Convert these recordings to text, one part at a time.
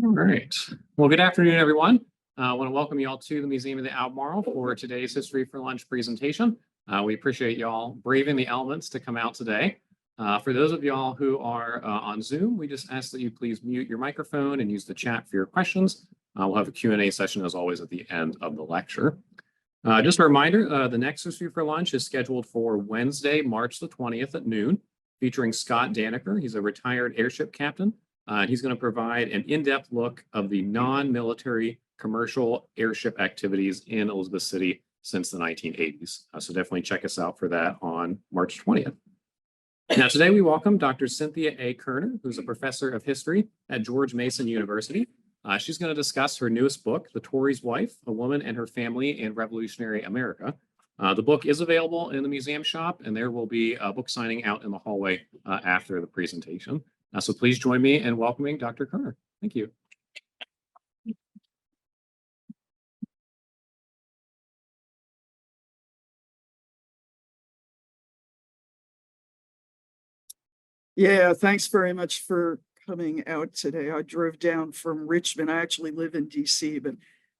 All right. Well, good afternoon, everyone. I want to welcome you all to the Museum of the Albemarle for today's History for Lunch presentation. We appreciate y'all braving the elements to come out today. For those of y'all who are on Zoom, we just ask that you please mute your microphone and use the chat for your questions. We'll have a Q&A session as always at the end of the lecture. Just a reminder, the next History for Lunch is scheduled for Wednesday, March the 20th at noon, featuring Scott Danaker. He's a retired airship captain. He's going to provide an in-depth look of the non-military commercial airship activities in Elizabeth City since the 1980s. So definitely check us out for that on March 20th. Now, today we welcome Dr. Cynthia A. Kierner, who's a professor of history at George Mason University. She's going to discuss her newest book, The Tory's Wife, A Woman and Her Family in Revolutionary America. The book is available in the museum shop, and there will be a book signing out in the hallway after the presentation. So please join me in welcoming Dr. Kierner. Thank you. Yeah, thanks very much for coming out today. I drove down from Richmond. I actually live in DC, but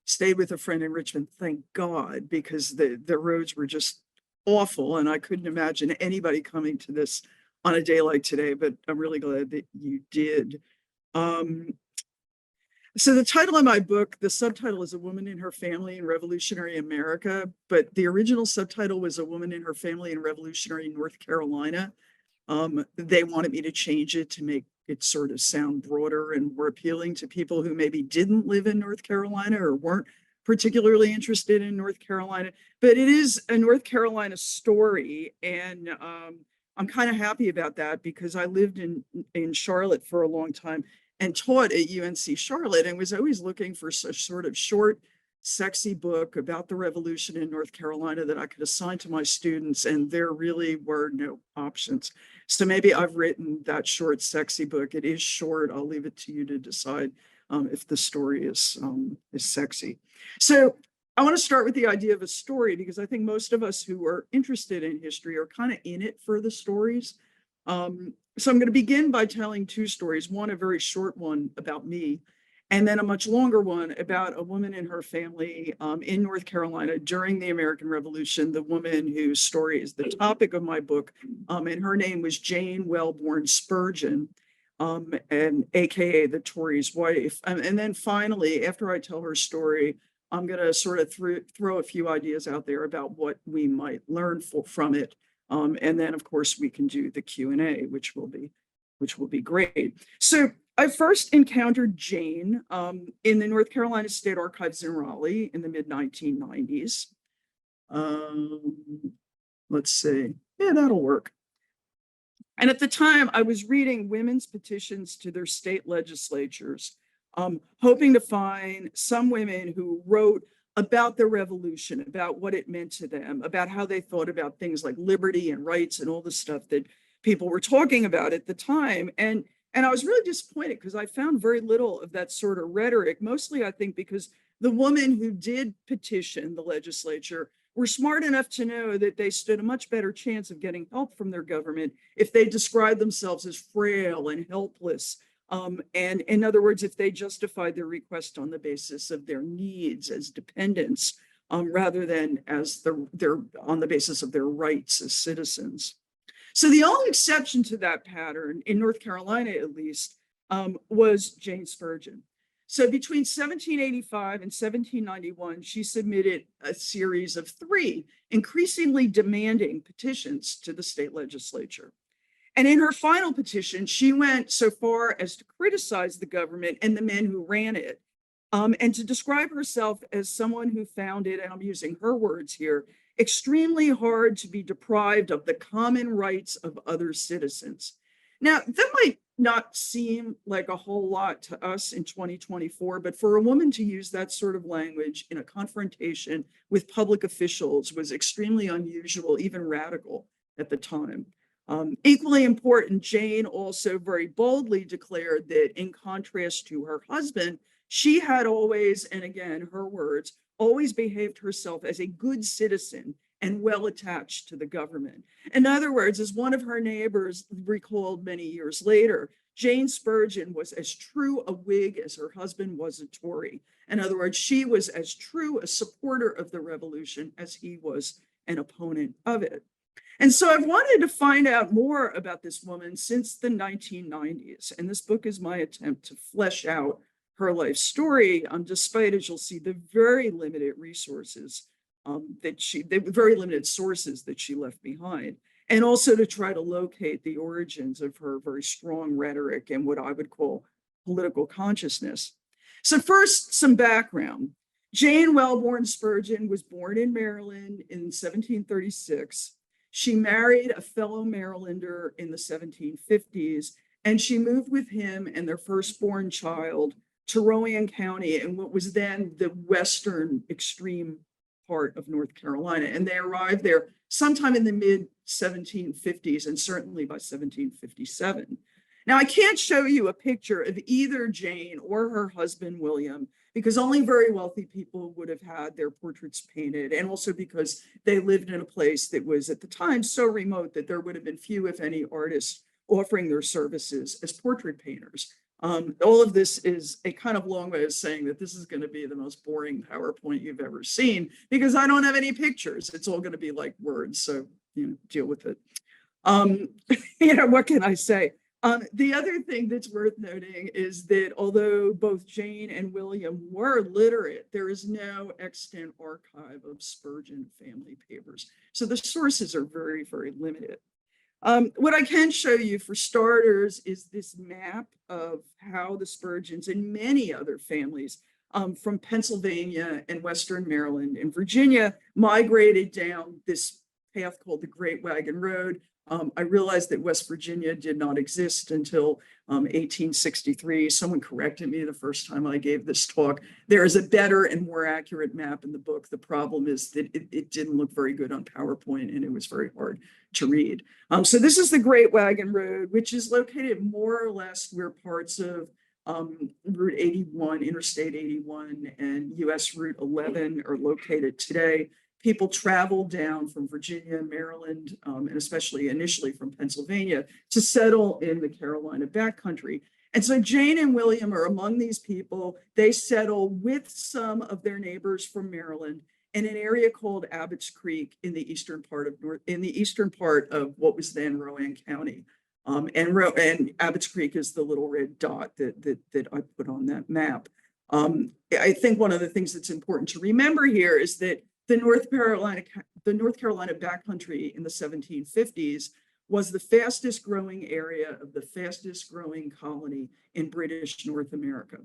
stayed with a friend in Richmond, thank God, because the roads were just awful, and I couldn't imagine anybody coming to this on a day like today, but I'm really glad that you did. So the title of my book, the subtitle is A Woman and Her Family in Revolutionary America, but the original subtitle was A Woman and Her Family in Revolutionary North Carolina. They wanted me to change it to make it sort of sound broader and more appealing to people who maybe didn't live in North Carolina or weren't particularly interested in North Carolina. But it is a North Carolina story, and I'm kind of happy about that because I lived in Charlotte for a long time and taught at UNC Charlotte and was always looking for such sort of short, sexy book about the revolution in North Carolina that I could assign to my students, and there really were no options. So maybe I've written that short, sexy book. It is short. I'll leave it to you to decide if the story is sexy. So I want to start with the idea of a story because I think most of us who are interested in history are kind of in it for the stories. So I'm going to begin by telling two stories, one a very short one about me, and then a much longer one about a woman and her family in North Carolina during the American Revolution, the woman whose story is the topic of my book, and her name was Jane Welborn Spurgin, and AKA the Tory's wife. And then finally, after I tell her story, I'm going to sort of throw a few ideas out there about what we might learn from it. And then, of course, we can do the Q&A, which will be great. So I first encountered Jane in the North Carolina State Archives in Raleigh in the mid-1990s. Let's see. Yeah, that'll work. And at the time, I was reading women's petitions to their state legislatures, hoping to find some women who wrote about the revolution, about what it meant to them, about how they thought about things like liberty and rights and all the stuff that people were talking about at the time. And I was really disappointed because I found very little of that sort of rhetoric, mostly I think because the women who did petition the legislature were smart enough to know that they stood a much better chance of getting help from their government if they described themselves as frail and helpless. And in other words, if they justified their request on the basis of their needs as dependents, rather than as on the basis of their rights as citizens. So the only exception to that pattern, in North Carolina at least, was Jane Spurgin. So between 1785 and 1791, she submitted a series of 3 increasingly demanding petitions to the state legislature. And in her final petition, she went so far as to criticize the government and the men who ran it, and to describe herself as someone who found it, and I'm using her words here, extremely hard to be deprived of the common rights of other citizens. Now, that might not seem like a whole lot to us in 2024, but for a woman to use that sort of language in a confrontation with public officials was extremely unusual, even radical at the time. Equally important, Jane also very boldly declared that in contrast to her husband, she had always, and again, her words, always behaved herself as a good citizen and well attached to the government. In other words, as one of her neighbors recalled many years later, Jane Spurgin was as true a Whig as her husband was a Tory. In other words, she was as true a supporter of the revolution as he was an opponent of it. And so I've wanted to find out more about this woman since the 1990s. And this book is my attempt to flesh out her life story, despite, as you'll see, the very limited resources the very limited sources that she left behind, and also to try to locate the origins of her very strong rhetoric and what I would call political consciousness. So first, some background. Jane Welborn Spurgin was born in Maryland in 1736. She married a fellow Marylander in the 1750s, and she moved with him and their firstborn child to Rowan County in what was then the western extreme part of North Carolina. And they arrived there sometime in the mid 1750s and certainly by 1757. Now, I can't show you a picture of either Jane or her husband, William, because only very wealthy people would have had their portraits painted, and also because they lived in a place that was at the time so remote that there would have been few, if any, artists offering their services as portrait painters. All of this is a kind of long way of saying that this is going to be the most boring PowerPoint you've ever seen, because I don't have any pictures. It's all going to be like words, so deal with it. What can I say? The other thing that's worth noting is that although both Jane and William were literate, there is no extant archive of Spurgin family papers. So the sources are very, very limited. What I can show you for starters is this map of how the Spurgins and many other families from Pennsylvania and Western Maryland and Virginia migrated down this path called the Great Wagon Road. I realized that West Virginia did not exist until 1863. Someone corrected me the first time I gave this talk. There is a better and more accurate map in the book. The problem is that it didn't look very good on PowerPoint and it was very hard to read. So this is the Great Wagon Road, which is located more or less where parts of Route 81, Interstate 81, and US Route 11 are located today. People travel down from Virginia, Maryland, and especially initially from Pennsylvania to settle in the Carolina backcountry. And so Jane and William are among these people. They settle with some of their neighbors from Maryland in an area called Abbott's Creek in the eastern part of what was then Rowan County. And Abbott's Creek is the little red dot that I put on that map. I think one of the things that's important to remember here is that the North Carolina backcountry in the 1750s was the fastest growing area of the fastest growing colony in British North America.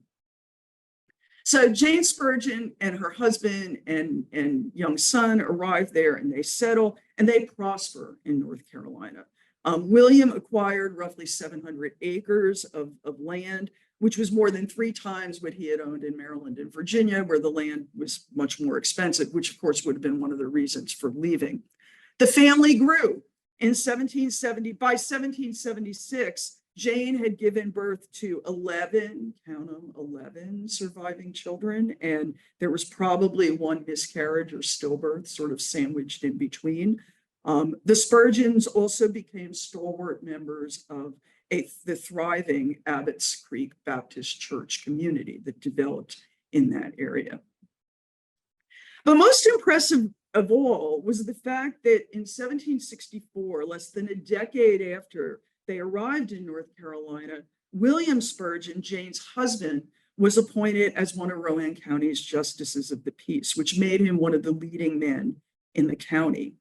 So Jane Spurgin and her husband and young son arrive there and they settle and they prosper in North Carolina. William acquired roughly 700 acres of land, which was more than 3 times what he had owned in Maryland and Virginia, where the land was much more expensive, which of course would have been one of the reasons for leaving. The family grew. By 1776, Jane had given birth to 11, count them, 11 surviving children, and there was probably 1 miscarriage or stillbirth sort of sandwiched in between. The Spurgins also became stalwart members of the thriving Abbott's Creek Baptist Church community that developed in that area. But most impressive of all was the fact that in 1764, less than a decade after they arrived in North Carolina, William Spurgin, Jane's husband, was appointed as one of Rowan County's justices of the peace, which made him one of the leading men in the county.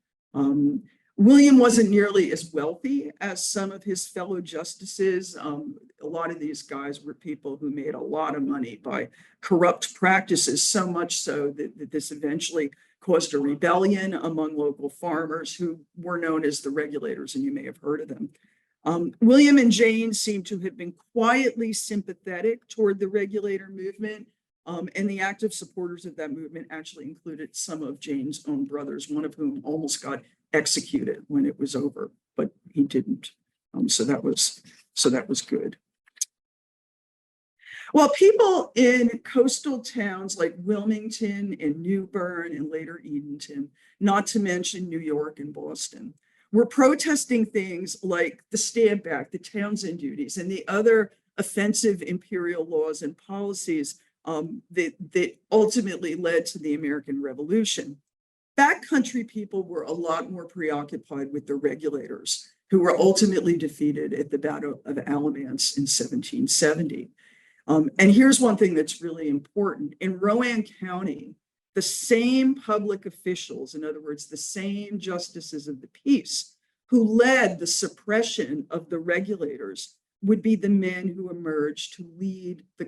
William wasn't nearly as wealthy as some of his fellow justices. A lot of these guys were people who made a lot of money by corrupt practices, so much so that this eventually caused a rebellion among local farmers who were known as the regulators, and you may have heard of them. William and Jane seem to have been quietly sympathetic toward the regulator movement, and the active supporters of that movement actually included some of Jane's own brothers, one of whom almost got executed when it was over, but he didn't. So that was good. Well, people in coastal towns like Wilmington and New Bern and later Edenton, not to mention New York and Boston, were protesting things like the Stamp Act, the Townsend duties, and the other offensive imperial laws and policies that ultimately led to the American Revolution. Backcountry people were a lot more preoccupied with the regulators, who were ultimately defeated at the Battle of Alamance in 1770. And here's one thing that's really important. In Rowan County, the same public officials, in other words, the same justices of the peace, who led the suppression of the regulators, would be the men who emerged to lead the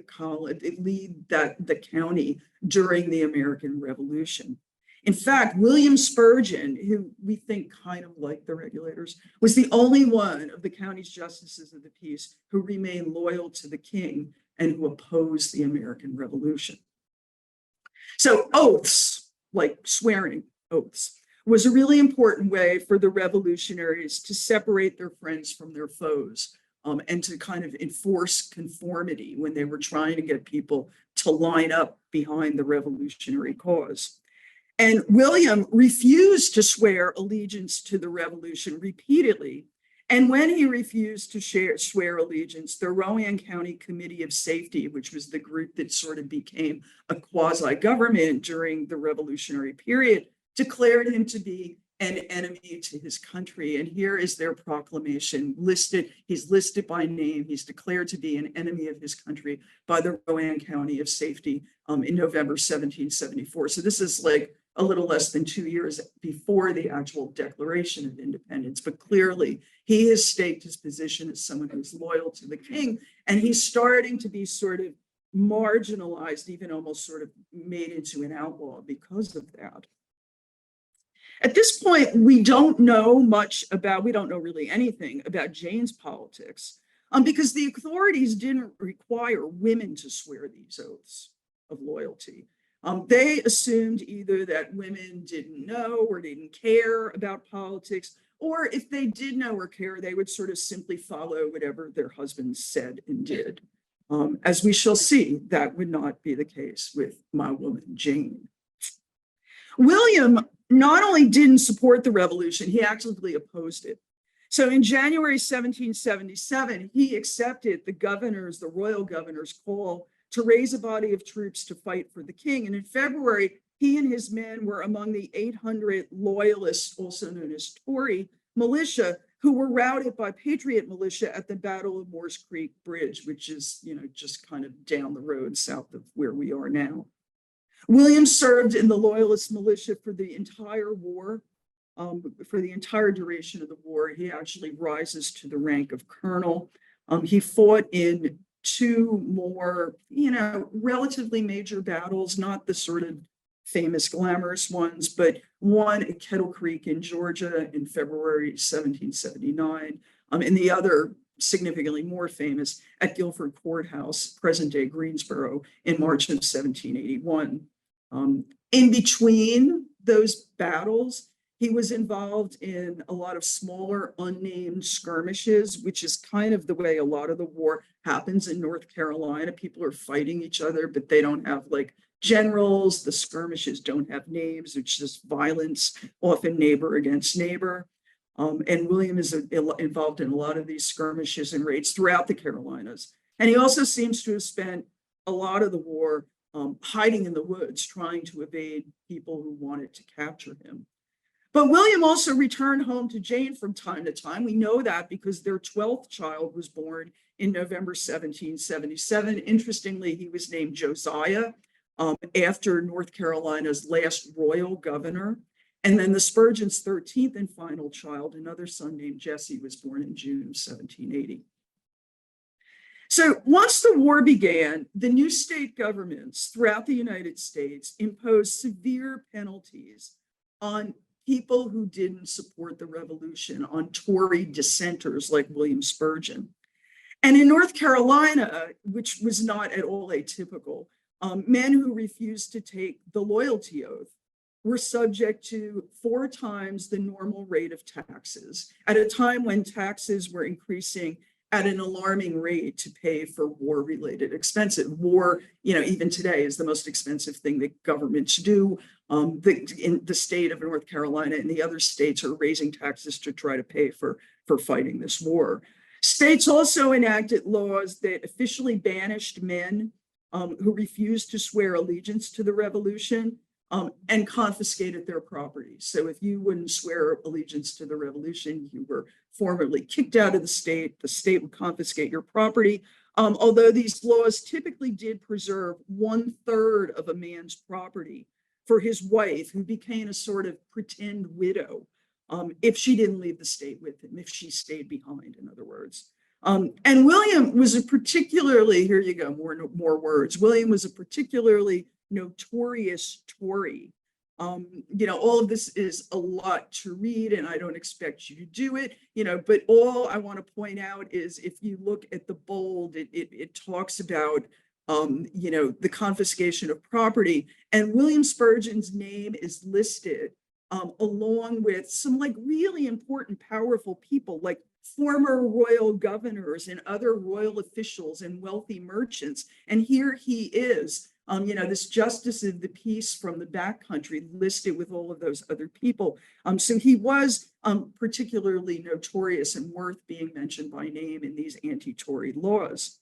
county during the American Revolution. In fact, William Spurgin, who we think kind of like the regulators, was the only one of the county's justices of the peace who remained loyal to the king and who opposed the American Revolution. So oaths, like swearing oaths, was a really important way for the revolutionaries to separate their friends from their foes, and to kind of enforce conformity when they were trying to get people to line up behind the revolutionary cause. And William refused to swear allegiance to the revolution repeatedly. And when he refused to swear allegiance, the Rowan County Committee of Safety, which was the group that sort of became a quasi-government during the revolutionary period, declared him to be an enemy to his country. And here is their proclamation listed. He's listed by name. He's declared to be an enemy of his country by the Rowan County of Safety in November 1774. So this is like a little less than 2 years before the actual Declaration of Independence. But clearly, he has staked his position as someone who's loyal to the king, and he's starting to be sort of marginalized, even almost sort of made into an outlaw because of that. At this point, we don't know really anything about Jane's politics, because the authorities didn't require women to swear these oaths of loyalty. They assumed either that women didn't know or didn't care about politics, or if they did know or care, they would sort of simply follow whatever their husbands said and did. As we shall see, that would not be the case with my woman, Jane. William not only didn't support the revolution, he actively opposed it. So in January 1777, he accepted the royal governor's call to raise a body of troops to fight for the king. And in February, he and his men were among the 800 loyalists, also known as Tory militia, who were routed by patriot militia at the Battle of Moores Creek Bridge, which is, just kind of down the road south of where we are now. William served in the loyalist militia for the entire war. For the entire duration of the war, he actually rises to the rank of colonel. He fought in two more, relatively major battles, not the sort of famous glamorous ones, but one at Kettle Creek in Georgia in February 1779, and the other, significantly more famous, at Guilford Courthouse, present-day Greensboro, in March of 1781. In between those battles, he was involved in a lot of smaller unnamed skirmishes, which is kind of the way a lot of the war happens in North Carolina. People are fighting each other, but they don't have like generals. The skirmishes don't have names. It's just violence, often neighbor against neighbor. And William is involved in a lot of these skirmishes and raids throughout the Carolinas. And he also seems to have spent a lot of the war hiding in the woods, trying to evade people who wanted to capture him. But William also returned home to Jane from time to time. We know that because their 12th child was born in November 1777. Interestingly, he was named Josiah, after North Carolina's last royal governor. And then the Spurgeon's 13th and final child, another son named Jesse, was born in June of 1780. So once the war began, the new state governments throughout the United States imposed severe penalties on people who didn't support the revolution, on Tory dissenters like William Spurgin. And in North Carolina, which was not at all atypical, men who refused to take the loyalty oath were subject to 4 times the normal rate of taxes at a time when taxes were increasing at an alarming rate to pay for war-related expenses. War, even today is the most expensive thing that governments do. In the state of North Carolina and the other states are raising taxes to try to pay for fighting this war. States also enacted laws that officially banished men who refused to swear allegiance to the revolution and confiscated their property. So if you wouldn't swear allegiance to the revolution, you were formally kicked out of the state would confiscate your property. Although these laws typically did preserve 1/3 of a man's property for his wife, who became a sort of pretend widow if she didn't leave the state with him, if she stayed behind, in other words. And William was a particularly, here you go, more words. William was a particularly notorious Tory. All of this is a lot to read, and I don't expect you to do it, but all I want to point out is if you look at the bold, it talks about, the confiscation of property, and William Spurgin's name is listed along with some really important, powerful people like former royal governors and other royal officials and wealthy merchants. And here he is, this justice of the peace from the backcountry listed with all of those other people. So he was particularly notorious and worth being mentioned by name in these anti-Tory laws.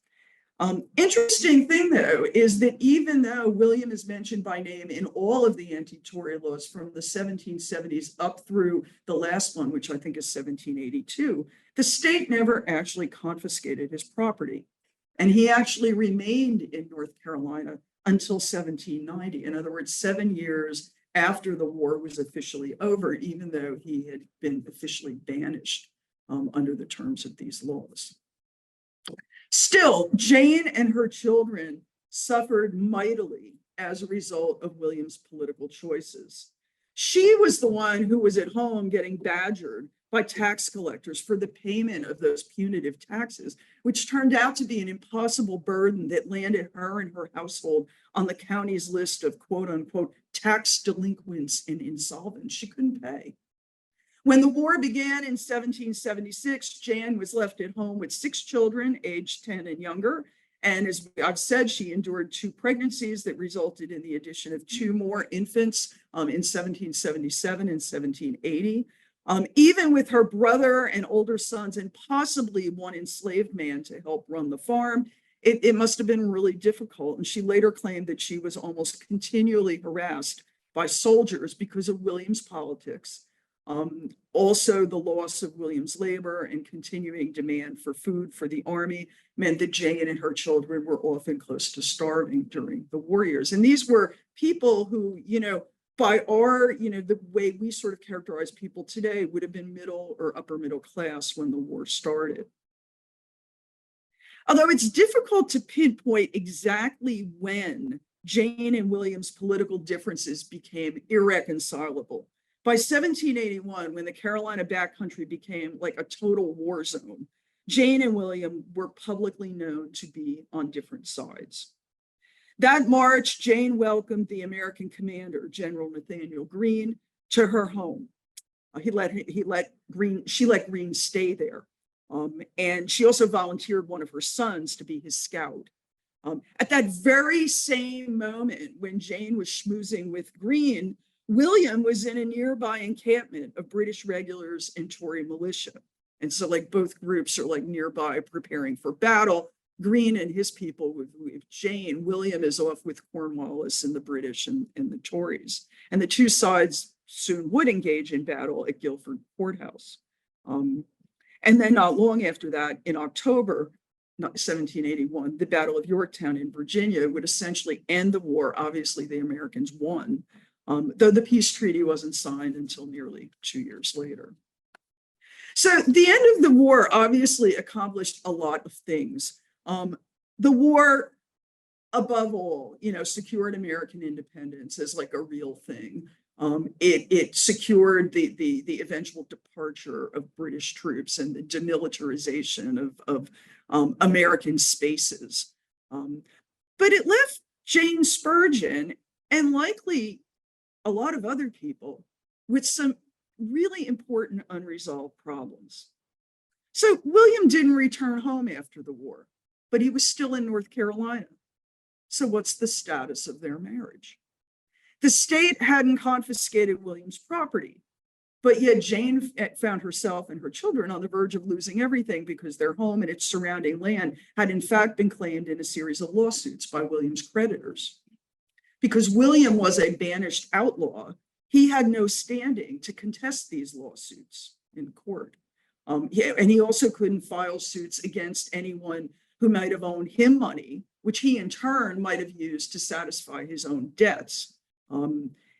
Interesting thing, though, is that even though William is mentioned by name in all of the anti-Tory laws from the 1770s up through the last one, which I think is 1782, the state never actually confiscated his property. And he actually remained in North Carolina until 1790. In other words, 7 years after the war was officially over, even though he had been officially banished under the terms of these laws. Still, Jane and her children suffered mightily as a result of William's political choices. She was the one who was at home getting badgered by tax collectors for the payment of those punitive taxes, which turned out to be an impossible burden that landed her and her household on the county's list of quote unquote tax delinquents and insolvents. She couldn't pay. When the war began in 1776, Jane was left at home with 6 children, aged 10 and younger. And as I've said, she endured 2 pregnancies that resulted in the addition of 2 more infants in 1777 and 1780. Even with her brother and older sons and possibly one enslaved man to help run the farm, it must have been really difficult. And she later claimed that she was almost continually harassed by soldiers because of William's politics. Also, the loss of William's labor and continuing demand for food for the army meant that Jane and her children were often close to starving during the war years. And these were people who, by our, the way we sort of characterize people today, would have been middle or upper middle class when the war started. Although it's difficult to pinpoint exactly when Jane and William's political differences became irreconcilable. By 1781, when the Carolina backcountry became like a total war zone, Jane and William were publicly known to be on different sides. That March, Jane welcomed the American commander, General Nathanael Greene, to her home. She let Greene stay there. And she also volunteered one of her sons to be his scout. At that very same moment when Jane was schmoozing with Greene, William was in a nearby encampment of British regulars and Tory militia. And so both groups are nearby preparing for battle. Greene and his people with Jane. William is off with Cornwallis and the British and the Tories. And the two sides soon would engage in battle at Guilford Courthouse. And then not long after that, in October 1781, the Battle of Yorktown in Virginia would essentially end the war. Obviously, the Americans won. Though the peace treaty wasn't signed until nearly 2 years later. So the end of the war obviously accomplished a lot of things. The war, above all, secured American independence as a real thing. It secured the eventual departure of British troops and the demilitarization of American spaces. But it left Jane Spurgin and likely a lot of other people with some really important unresolved problems. So William didn't return home after the war, but he was still in North Carolina. So what's the status of their marriage? The state hadn't confiscated William's property, but yet Jane found herself and her children on the verge of losing everything because their home and its surrounding land had in fact been claimed in a series of lawsuits by William's creditors. Because William was a banished outlaw, he had no standing to contest these lawsuits in court. And he also couldn't file suits against anyone who might have owed him money, which he in turn might have used to satisfy his own debts.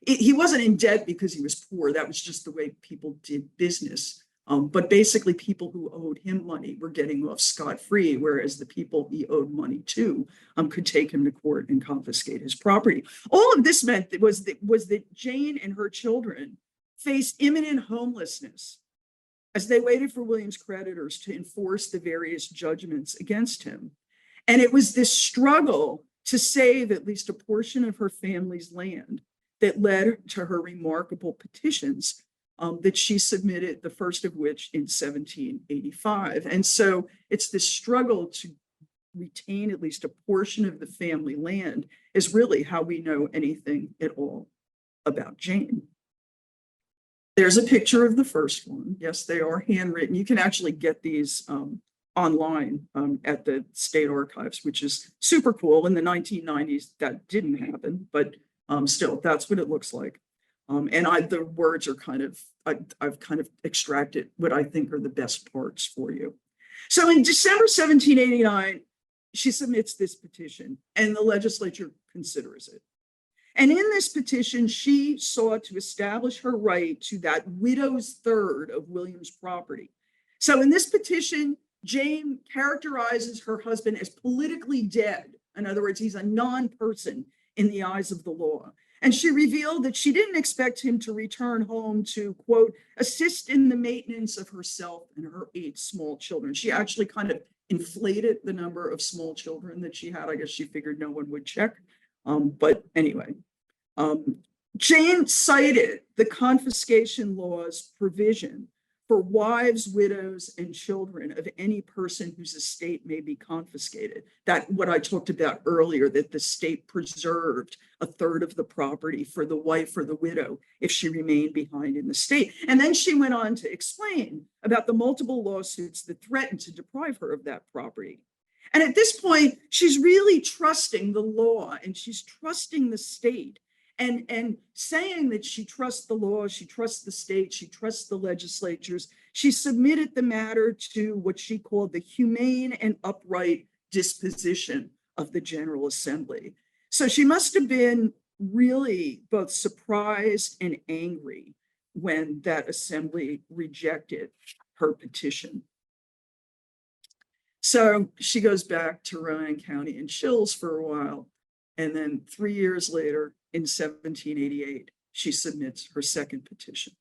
He wasn't in debt because he was poor. That was just the way people did business. But basically, people who owed him money were getting off scot-free, whereas the people he owed money to could take him to court and confiscate his property. All of this meant was that Jane and her children faced imminent homelessness as they waited for William's creditors to enforce the various judgments against him. And it was this struggle to save at least a portion of her family's land that led to her remarkable petitions that she submitted, the first of which in 1785. And so it's this struggle to retain at least a portion of the family land is really how we know anything at all about Jane. There's a picture of the first one. Yes, they are handwritten. You can actually get these online at the state archives, which is super cool. In the 1990s, that didn't happen, but still, that's what it looks like. And the words are I've kind of extracted what I think are the best parts for you. So in December 1789, she submits this petition and the legislature considers it. And in this petition, she sought to establish her right to that widow's third of William's property. So in this petition, Jane characterizes her husband as politically dead. In other words, he's a non-person in the eyes of the law. And she revealed that she didn't expect him to return home to, quote, assist in the maintenance of herself and her 8 small children. She actually kind of inflated the number of small children that she had. I guess she figured no one would check. But anyway, Jane cited the confiscation law's provision for wives, widows, and children of any person whose estate may be confiscated. That what I talked about earlier, that the state preserved a third of the property for the wife or the widow if she remained behind in the state. And then she went on to explain about the multiple lawsuits that threatened to deprive her of that property. And at this point, she's really trusting the law and she's trusting the state and saying that she trusts the law, she trusts the state, she trusts the legislatures. She submitted the matter to what she called the humane and upright disposition of the General Assembly. So she must have been really both surprised and angry when that assembly rejected her petition. So she goes back to Rowan County and chills for a while. And then 3 years later, in 1788, she submits her second petition.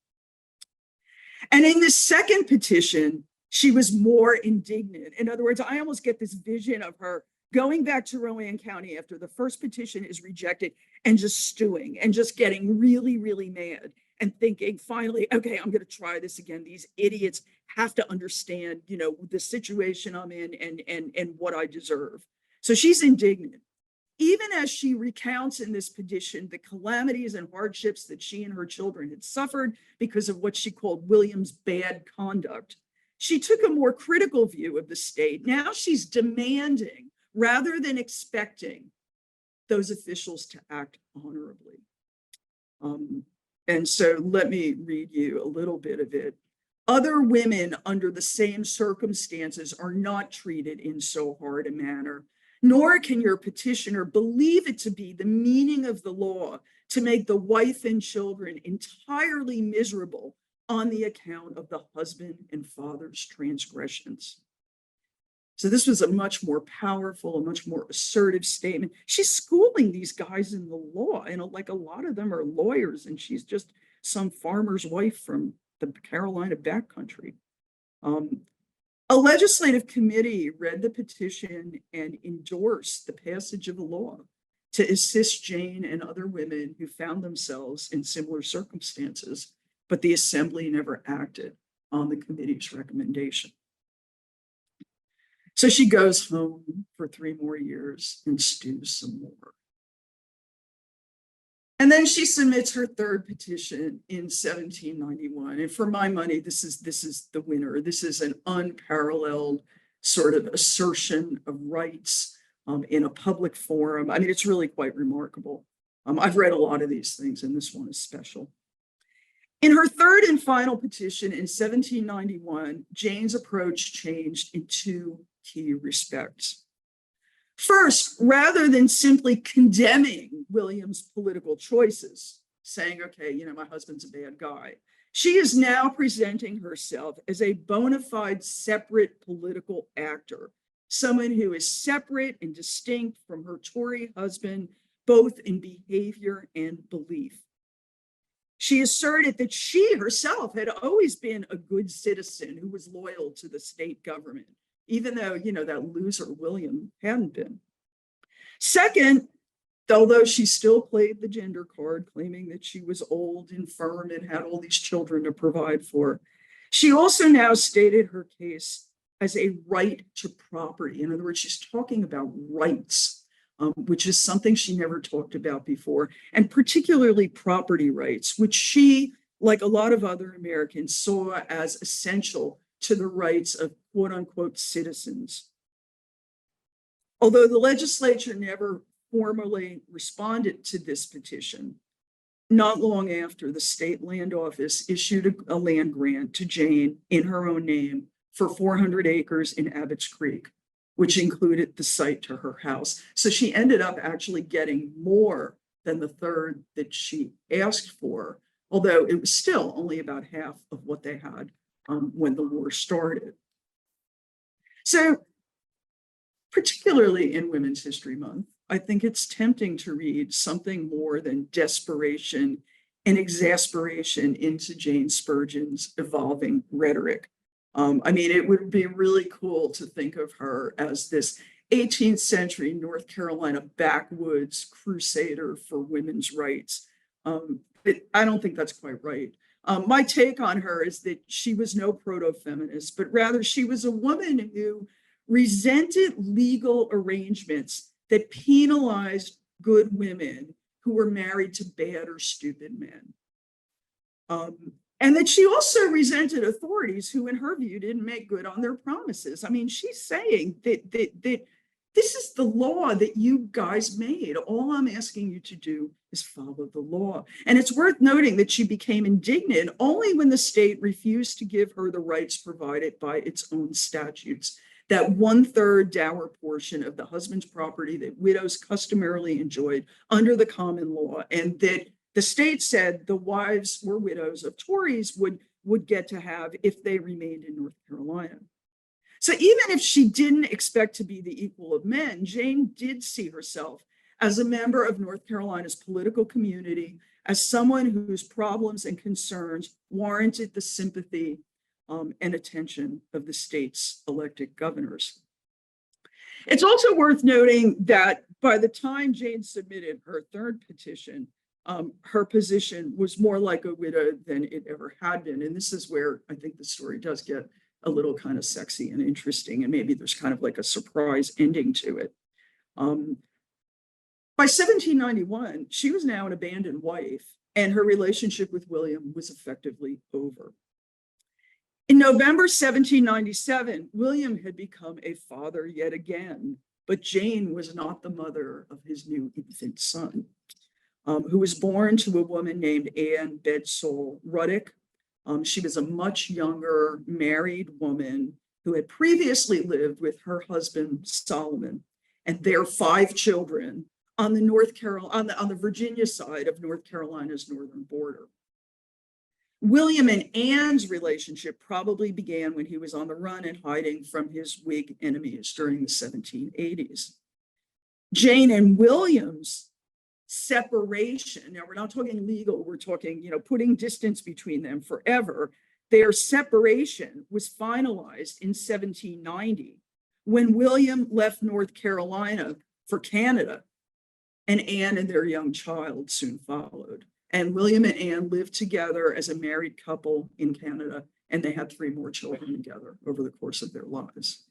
And in this second petition, she was more indignant. In other words, I almost get this vision of her going back to Rowan County after the first petition is rejected and just stewing and just getting really, really mad and thinking finally, okay, I'm going to try this again. These idiots have to understand, you know, the situation I'm in and what I deserve. So she's indignant. Even as she recounts in this petition the calamities and hardships that she and her children had suffered because of what she called William's bad conduct, she took a more critical view of the state. Now she's demanding, rather than expecting, those officials to act honorably. And so let me read you a little bit of it. Other women under the same circumstances are not treated in so hard a manner, nor can your petitioner believe it to be the meaning of the law to make the wife and children entirely miserable on the account of the husband and father's transgressions. So this was a much more powerful, a much more assertive statement. She's schooling these guys in the law, and like a lot of them are lawyers, and she's just some farmer's wife from the Carolina backcountry. A legislative committee read the petition and endorsed the passage of the law to assist Jane and other women who found themselves in similar circumstances, but the assembly never acted on the committee's recommendation. So she goes home for 3 more years and stews some more. And then she submits her third petition in 1791. And for my money, this is the winner. This is an unparalleled sort of assertion of rights in a public forum. I mean, it's really quite remarkable. I've read a lot of these things, and this one is special. In her third and final petition in 1791, Jane's approach changed in 2 key respects. First, rather than simply condemning William's political choices, saying, okay, my husband's a bad guy, she is now presenting herself as a bona fide separate political actor, someone who is separate and distinct from her Tory husband, both in behavior and belief. She asserted that she herself had always been a good citizen who was loyal to the state government, even though, that loser William hadn't been. Second, although she still played the gender card, claiming that she was old, infirm, and had all these children to provide for, she also now stated her case as a right to property. In other words, she's talking about rights, which is something she never talked about before, and particularly property rights, which she, like a lot of other Americans, saw as essential to the rights of quote unquote citizens. Although the legislature never formally responded to this petition, not long after, the state land office issued a land grant to Jane in her own name for 400 acres in Abbott's Creek, which included the site to her house. So she ended up actually getting more than the third that she asked for, although it was still only about half of what they had when the war started. So, particularly in Women's History Month, I think it's tempting to read something more than desperation and exasperation into Jane Spurgin's evolving rhetoric. I mean, it would be really cool to think of her as this 18th century North Carolina backwoods crusader for women's rights. But I don't think that's quite right. My take on her is that she was no proto-feminist, but rather she was a woman who resented legal arrangements that penalized good women who were married to bad or stupid men. And that she also resented authorities who, in her view, didn't make good on their promises. I mean, she's saying that this is the law that you guys made. All I'm asking you to do is follow the law. And it's worth noting that she became indignant only when the state refused to give her the rights provided by its own statutes, that 1/3 dower portion of the husband's property that widows customarily enjoyed under the common law, and that the state said the wives or widows of Tories would get to have if they remained in North Carolina. So even if she didn't expect to be the equal of men, Jane did see herself as a member of North Carolina's political community, as someone whose problems and concerns warranted the sympathy and attention of the state's elected governors. It's also worth noting that by the time Jane submitted her third petition, her position was more like a widow than it ever had been. And this is where I think the story does get a little kind of sexy and interesting, and maybe there's kind of like a surprise ending to it. By 1791, she was now an abandoned wife, and her relationship with William was effectively over. In November 1797, William had become a father yet again, but Jane was not the mother of his new infant son, who was born to a woman named Anne Bedsole Ruddock. She was a much younger married woman who had previously lived with her husband Solomon and their 5 children on the Virginia side of North Carolina's northern border. William and Anne's relationship probably began when he was on the run and hiding from his Whig enemies during the 1780s. Jane and William's separation, now we're not talking legal, we're talking, putting distance between them forever. Their separation was finalized in 1790 when William left North Carolina for Canada, and Anne and their young child soon followed. And William and Anne lived together as a married couple in Canada, and they had 3 more children together over the course of their lives.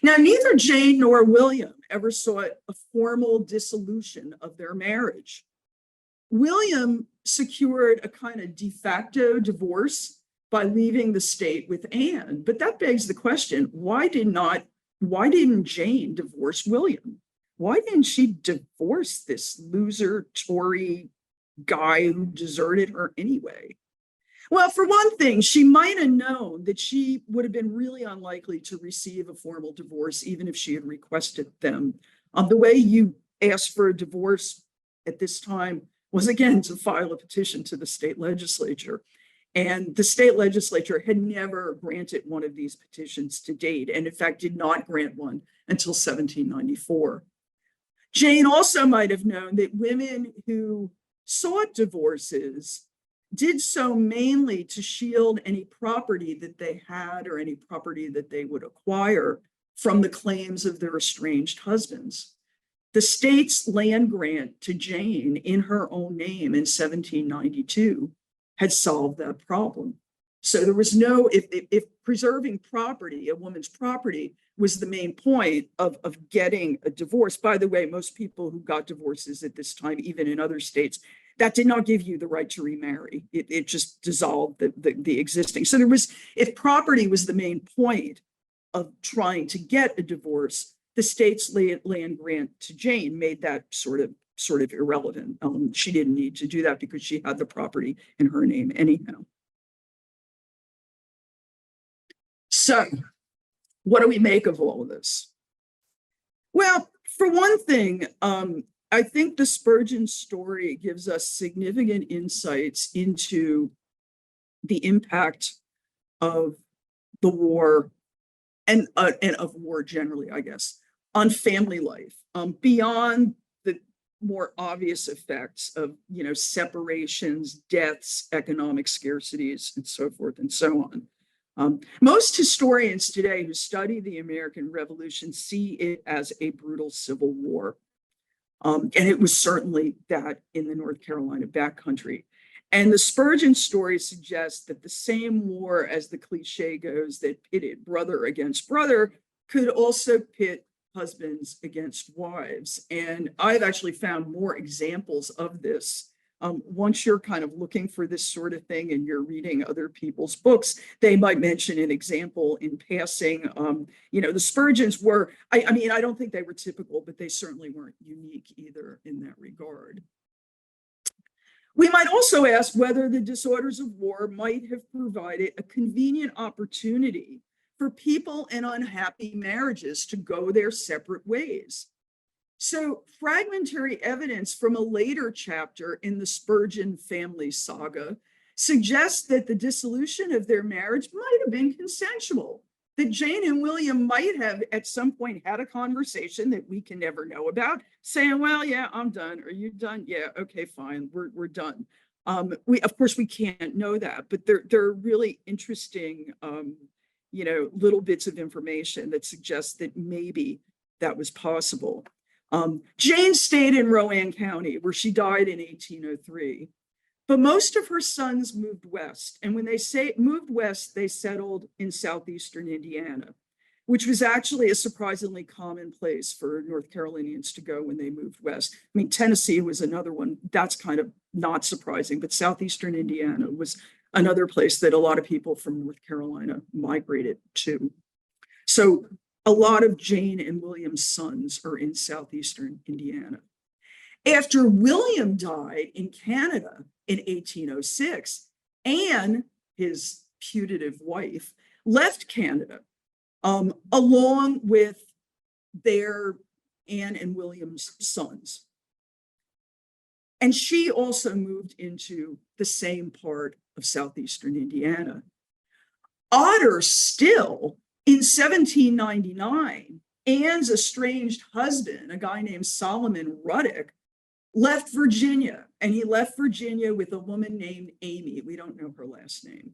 Now, neither Jane nor William ever sought a formal dissolution of their marriage. William secured a kind of de facto divorce by leaving the state with Anne. But that begs the question, why didn't Jane divorce William? Why didn't she divorce this loser Tory guy who deserted her anyway? Well, for one thing, she might have known that she would have been really unlikely to receive a formal divorce, even if she had requested them. The way you ask for a divorce at this time was, again, to file a petition to the state legislature. And the state legislature had never granted one of these petitions to date, and in fact did not grant one until 1794. Jane also might have known that women who sought divorces did so mainly to shield any property that they had or any property that they would acquire from the claims of their estranged husbands. The state's land grant to Jane in her own name in 1792 had solved that problem. So there was no, if preserving property, a woman's property, was the main point of getting a divorce. By the way, most people who got divorces at this time, even in other states, that did not give you the right to remarry. It just dissolved the existing. So there was, if property was the main point of trying to get a divorce, the state's land grant to Jane made that sort of irrelevant. She didn't need to do that because she had the property in her name anyhow. So what do we make of all of this? Well, for one thing, I think the Spurgin story gives us significant insights into the impact of the war and of war generally, I guess, on family life, beyond the more obvious effects of, separations, deaths, economic scarcities, and so forth and so on. Most historians today who study the American Revolution see it as a brutal civil war. And it was certainly that in the North Carolina backcountry. And the Spurgin story suggests that the same war, as the cliche goes, that pitted brother against brother, could also pit husbands against wives. And I've actually found more examples of this. Once you're kind of looking for this sort of thing and you're reading other people's books, they might mention an example in passing. The Spurgins were, I don't think they were typical, but they certainly weren't unique either in that regard. We might also ask whether the disorders of war might have provided a convenient opportunity for people in unhappy marriages to go their separate ways. So fragmentary evidence from a later chapter in the Spurgin family saga suggests that the dissolution of their marriage might have been consensual, that Jane and William might have at some point had a conversation that we can never know about, saying, well, yeah, I'm done. Are you done? Yeah, okay, fine, we're done. Of course, we can't know that, but there are really interesting, little bits of information that suggest that maybe that was possible. Jane stayed in Rowan County, where she died in 1803, but most of her sons moved west. And when they say moved west, they settled in southeastern Indiana, which was actually a surprisingly common place for North Carolinians to go when they moved west. I mean, Tennessee was another one. That's kind of not surprising, but southeastern Indiana was another place that a lot of people from North Carolina migrated to. So a lot of Jane and William's sons are in southeastern Indiana. After William died in Canada in 1806, Anne, his putative wife, left Canada along with their Anne and William's sons. And she also moved into the same part of southeastern Indiana. Odder still, in 1799, Anne's estranged husband, a guy named Solomon Ruddock, left Virginia, and he left Virginia with a woman named Amy. We don't know her last name.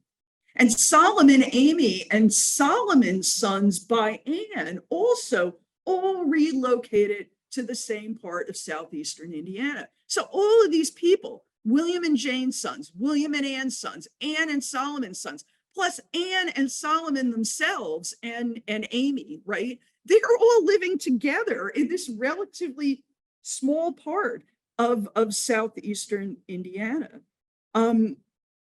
And Solomon, Amy, and Solomon's sons by Anne also all relocated to the same part of southeastern Indiana. So all of these people, William and Jane's sons, William and Anne's sons, Anne and Solomon's sons, plus Anne and Solomon themselves and Amy, right? They're all living together in this relatively small part of southeastern Indiana.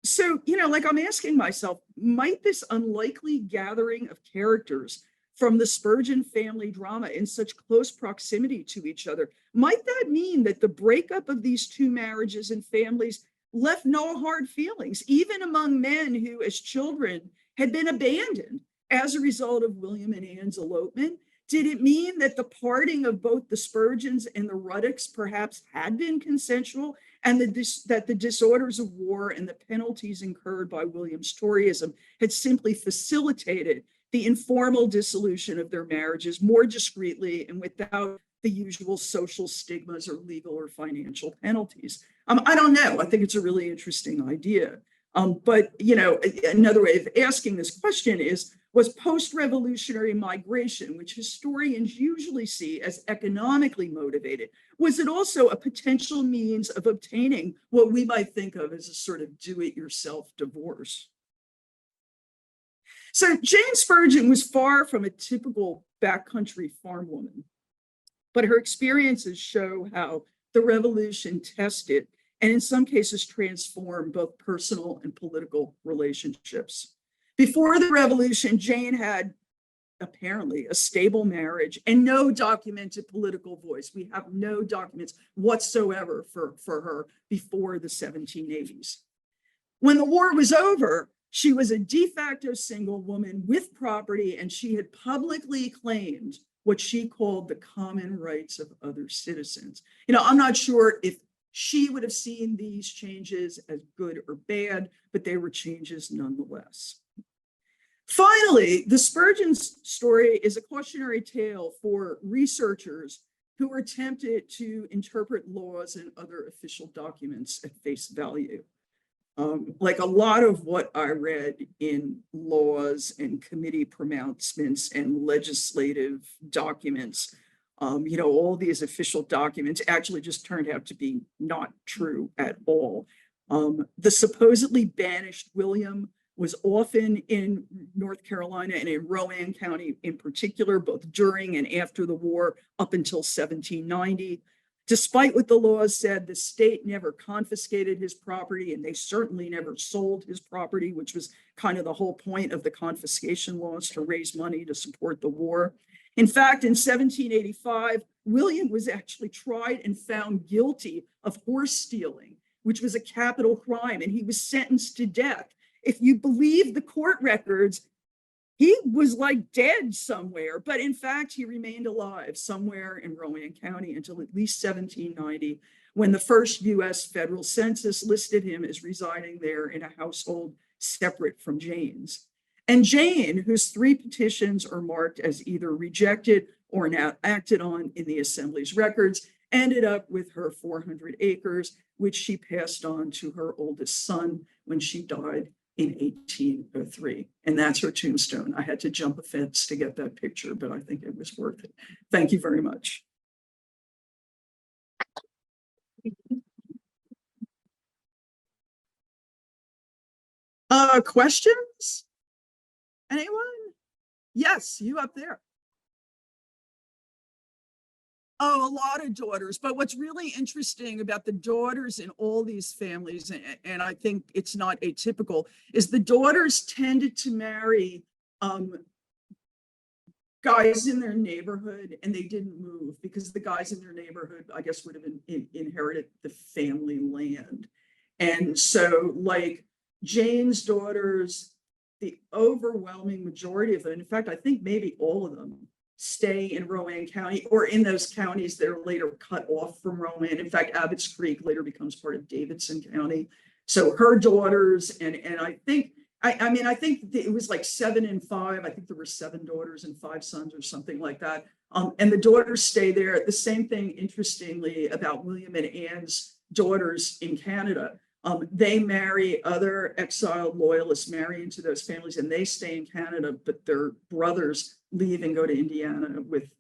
So, like I'm asking myself, might this unlikely gathering of characters from the Spurgin family drama in such close proximity to each other, might that mean that the breakup of these two marriages and families left no hard feelings, even among men who, as children, had been abandoned as a result of William and Anne's elopement? Did it mean that the parting of both the Spurgins and the Ruddocks perhaps had been consensual, and that the disorders of war and the penalties incurred by William's Toryism had simply facilitated the informal dissolution of their marriages more discreetly and without the usual social stigmas or legal or financial penalties? I don't know. I think it's a really interesting idea. But, another way of asking this question was post-revolutionary migration, which historians usually see as economically motivated, was it also a potential means of obtaining what we might think of as a sort of do-it-yourself divorce? So Jane Spurgin was far from a typical backcountry farm woman, but her experiences show how the revolution tested and in some cases transformed both personal and political relationships. Before the revolution, Jane had apparently a stable marriage and no documented political voice. We have no documents whatsoever for her before the 1780s. When the war was over, she was a de facto single woman with property, and she had publicly claimed what she called the common rights of other citizens. I'm not sure if she would have seen these changes as good or bad, but they were changes nonetheless. Finally, the Spurgin's story is a cautionary tale for researchers who are tempted to interpret laws and other official documents at face value. Like a lot of what I read in laws and committee pronouncements and legislative documents, all these official documents actually just turned out to be not true at all. The supposedly banished William was often in North Carolina and in Rowan County in particular, both during and after the war up until 1790. Despite what the laws said, the state never confiscated his property, and they certainly never sold his property, which was kind of the whole point of the confiscation laws, to raise money to support the war. In fact, in 1785, William was actually tried and found guilty of horse stealing, which was a capital crime, and he was sentenced to death. If you believe the court records, he was like dead somewhere, but in fact, he remained alive somewhere in Rowan County until at least 1790, when the first US federal census listed him as residing there in a household separate from Jane's. And Jane, whose 3 petitions are marked as either rejected or not acted on in the Assembly's records, ended up with her 400 acres, which she passed on to her oldest son when she died in 1803. And that's her tombstone. I had to jump a fence to get that picture, but I think it was worth it. Thank you very much. Questions? Anyone? Yes, you up there. Oh, a lot of daughters. But what's really interesting about the daughters in all these families, and I think it's not atypical, is the daughters tended to marry guys in their neighborhood, and they didn't move because the guys in their neighborhood, I guess, would have inherited the family land. And so, like Jane's daughters, the overwhelming majority of them, in fact, I think maybe all of them, stay in Rowan County or in those counties that are later cut off from Rowan. In fact, Abbott's Creek later becomes part of Davidson County. So her daughters, and I think, I think it was like 7 and 5. I think there were 7 daughters and 5 sons or something like that. And the daughters stay there. The same thing, interestingly, about William and Anne's daughters in Canada. They marry other exiled loyalists, marry into those families, and they stay in Canada, but their brothers leave and go to Indiana with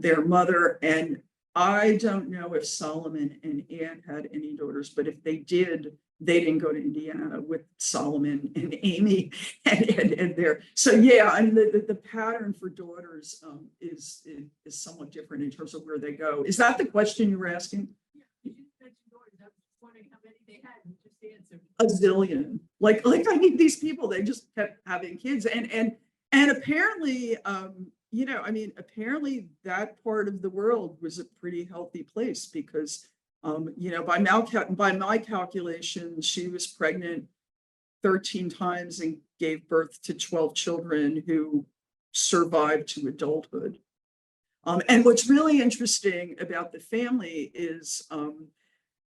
their mother. And I don't know if Solomon and Anne had any daughters, but if they did, they didn't go to Indiana with Solomon and Amy and there. So yeah, I mean the pattern for daughters is somewhat different in terms of where they go. Is that the question you were asking? Yeah, you mentioned daughters. I was just wondering how many they had. You just answered. A zillion. Like I mean, these people, they just kept having kids, and apparently, you know, I mean, apparently that part of the world was a pretty healthy place because, you know, by my calculation, she was pregnant 13 times and gave birth to 12 children who survived to adulthood. And what's really interesting about the family is,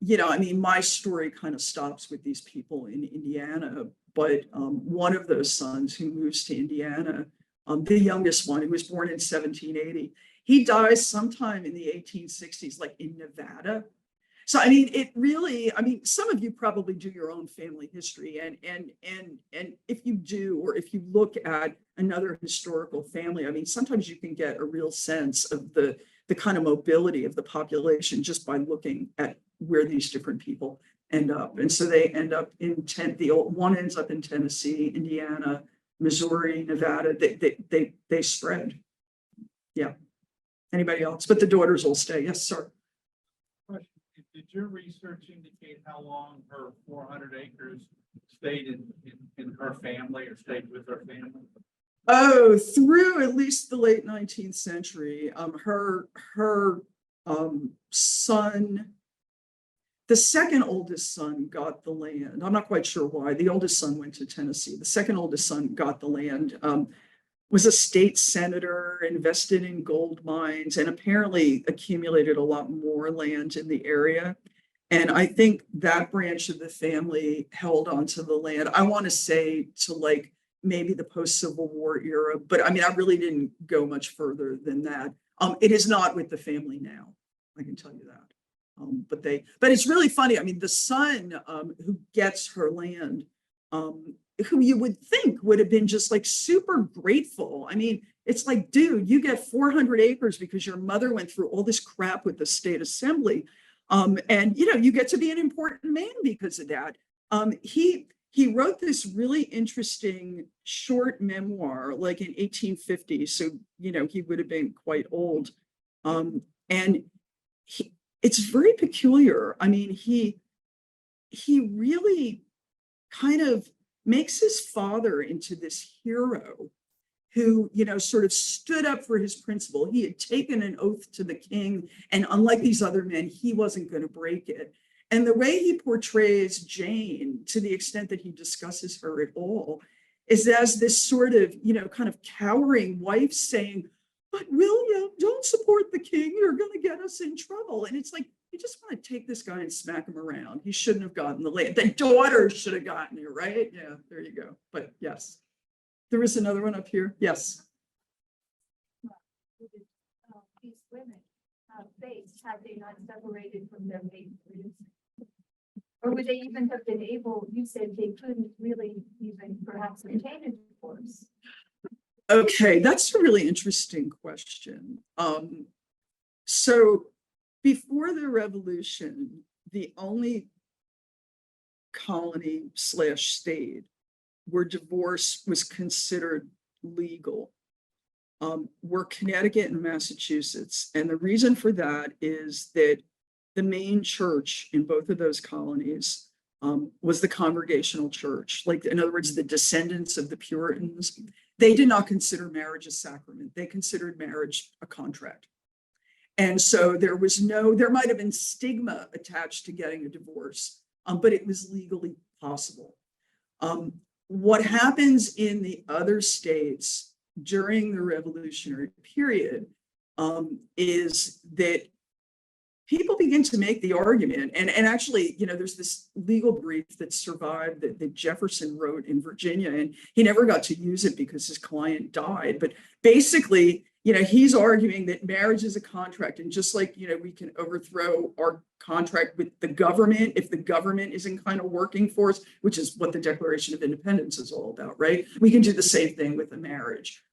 you know, I mean, my story kind of stops with these people in Indiana, but one of those sons who moves to Indiana, the youngest one, who was born in 1780, he dies sometime in the 1860s, like in Nevada. So, I mean, it really, I mean, some of you probably do your own family history, and if you do, or if you look at another historical family, I mean, sometimes you can get a real sense of the kind of mobility of the population just by looking at where these different people end up. And so they end up in one ends up in Tennessee, Indiana, Missouri, Nevada. They spread. Yeah. Anybody else? But the daughters will stay. Yes, sir. Question. Did your research indicate how long her 400 acres stayed in her family or stayed with her family? Oh, through at least the late 19th century, her son, the second oldest son, got the land. I'm not quite sure why. The oldest son went to Tennessee. The second oldest son got the land, was a state senator, invested in gold mines, and apparently accumulated a lot more land in the area. And I think that branch of the family held onto the land, I want to say, to like maybe the post-Civil War era, but I mean, I really didn't go much further than that. It is not with the family now, I can tell you that. But it's really funny. I mean, the son who gets her land, who you would think would have been just like super grateful. I mean, it's like, dude, you get 400 acres because your mother went through all this crap with the state assembly. And, you know, you get to be an important man because of that. He wrote this really interesting short memoir, like in 1850. So, you know, he would have been quite old. And it's very peculiar. I mean, he really kind of makes his father into this hero who, you know, sort of stood up for his principle. He had taken an oath to the king, and unlike these other men, he wasn't going to break it. And the way he portrays Jane, to the extent that he discusses her at all, is as this sort of, you know, kind of cowering wife saying, "But William, don't support the king. You're going to get us in trouble." And it's like, you just want to take this guy and smack him around. He shouldn't have gotten the land. The daughter should have gotten it, right? Yeah, there you go. But yes, there is another one up here. Yes. These women faced had they not separated from their mates? Or would they even have been able, you said they couldn't really even perhaps obtain a divorce? Okay, that's a really interesting question. So before the revolution, the only colony / state where divorce was considered legal were Connecticut and Massachusetts. And the reason for that is that the main church in both of those colonies was the Congregational Church. Like, in other words, the descendants of the Puritans, they did not consider marriage a sacrament. They considered marriage a contract. And so there might have been stigma attached to getting a divorce, but it was legally possible. What happens in the other states during the Revolutionary period is that people begin to make the argument, and actually, you know, there's this legal brief that survived that Jefferson wrote in Virginia, and he never got to use it because his client died. But basically, you know, he's arguing that marriage is a contract, and just like, you know, we can overthrow our contract with the government if the government isn't kind of working for us, which is what the Declaration of Independence is all about, right? We can do the same thing with a marriage.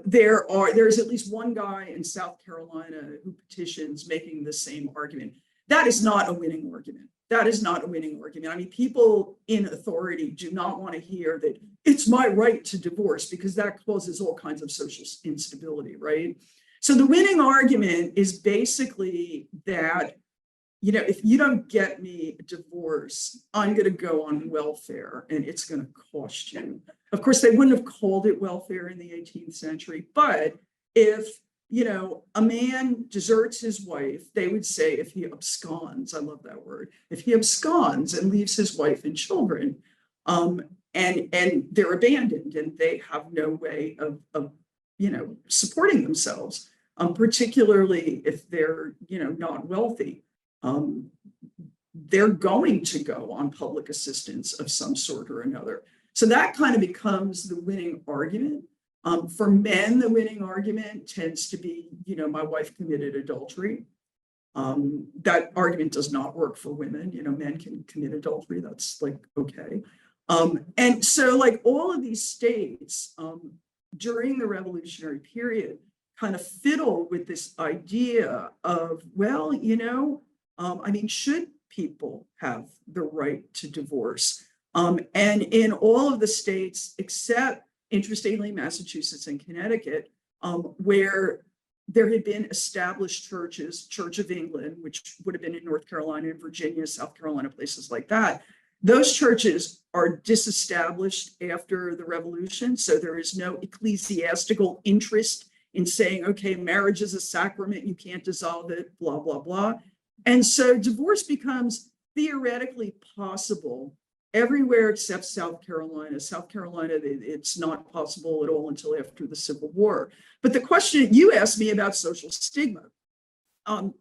There's at least one guy in South Carolina who petitions making the same argument. That is not a winning argument. that is not a winning argument. I mean, people in authority do not want to hear that it's my right to divorce, because that causes all kinds of social instability, right? So the winning argument is basically that, you know, if you don't get me a divorce, I'm going to go on welfare and it's going to cost you. Of course, they wouldn't have called it welfare in the 18th century, but if, you know, a man deserts his wife, they would say if he absconds, I love that word, if he absconds and leaves his wife and children, and they're abandoned and they have no way of you know, supporting themselves, particularly if they're, you know, not wealthy, they're going to go on public assistance of some sort or another. So that kind of becomes the winning argument. For men, the winning argument tends to be, you know, my wife committed adultery. That argument does not work for women. You know, men can commit adultery. That's like, okay. And so like all of these states during the revolutionary period kind of fiddle with this idea of, well, you know, I mean, should people have the right to divorce? And in all of the states, except interestingly, Massachusetts and Connecticut, where there had been established churches, Church of England, which would have been in North Carolina and Virginia, South Carolina, places like that. Those churches are disestablished after the revolution. So there is no ecclesiastical interest in saying, okay, marriage is a sacrament, you can't dissolve it, blah, blah, blah. And so divorce becomes theoretically possible everywhere except South Carolina. South Carolina, it's not possible at all until after the Civil War. But the question you asked me about social stigma,